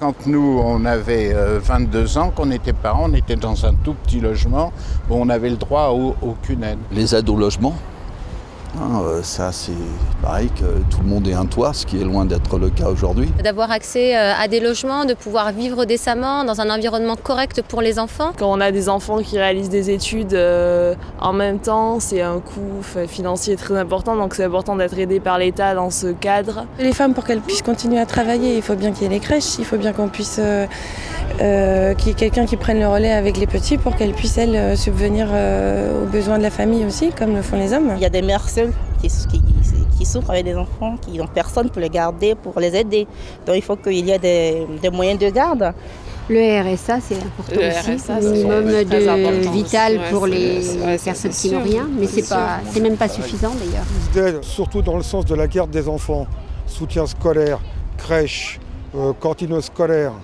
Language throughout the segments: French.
Quand nous, on avait 22 ans, qu'on était parents, on était dans un tout petit logement où on avait le droit à aucune aide. Les aides au logement, ça c'est pareil que tout le monde ait un toit, ce qui est loin d'être le cas aujourd'hui. D'avoir accès à des logements, de pouvoir vivre décemment dans un environnement correct pour les enfants. Quand on a des enfants qui réalisent des études en même temps, c'est un coût financier très important, donc c'est important d'être aidé par l'État dans ce cadre. Les femmes, pour qu'elles puissent continuer à travailler, il faut bien qu'il y ait les crèches, il faut bien qu'on puisse qu'il y ait quelqu'un qui prenne le relais avec les petits pour qu'elles puissent, elles, subvenir aux besoins de la famille aussi, comme le font les hommes. Il y a des mères seules qui souffrent avec des enfants, qui n'ont personne pour les garder, pour les aider. Donc il faut qu'il y ait des moyens de garde. Le RSA, c'est important aussi, un minimum de vital pour les personnes qui n'ont rien, mais c'est même pas suffisant d'ailleurs. Surtout dans le sens de la garde des enfants, soutien scolaire, crèche, cantine scolaire,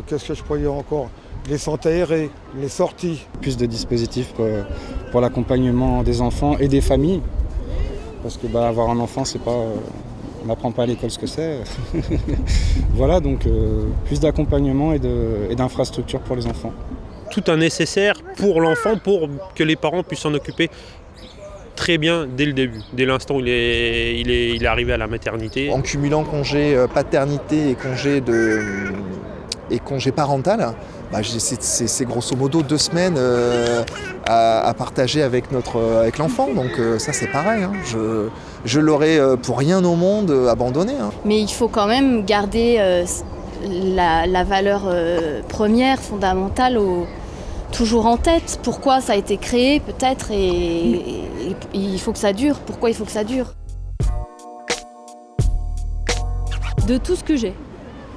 qu'est-ce que je pourrais dire encore ? Les centres aérés, les sorties. Plus de dispositifs pour l'accompagnement des enfants et des familles. Parce que avoir un enfant, c'est pas, on n'apprend pas à l'école ce que c'est. Voilà, donc plus d'accompagnement et d'infrastructures pour les enfants. Tout un nécessaire pour l'enfant, pour que les parents puissent s'en occuper très bien dès le début, dès l'instant où il est arrivé à la maternité. En cumulant congé paternité et congé parental, c'est grosso modo 2 semaines à partager avec l'enfant, donc ça c'est pareil, hein. Je l'aurais pour rien au monde abandonné. Hein. Mais il faut quand même garder la valeur première, fondamentale, toujours en tête. Pourquoi ça a été créé peut-être et il faut que ça dure. Pourquoi il faut que ça dure ? De tout ce que j'ai.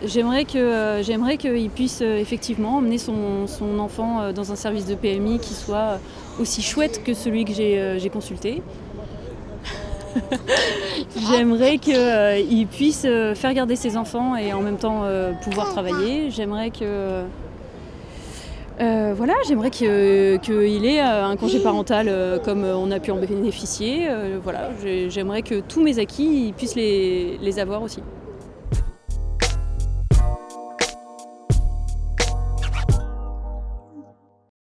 J'aimerais qu'il puisse effectivement emmener son enfant dans un service de PMI qui soit aussi chouette que celui que j'ai consulté. J'aimerais qu'il puisse faire garder ses enfants et en même temps pouvoir travailler. J'aimerais qu'il ait un congé parental comme on a pu en bénéficier. J'aimerais que tous mes acquis ils puissent les avoir aussi.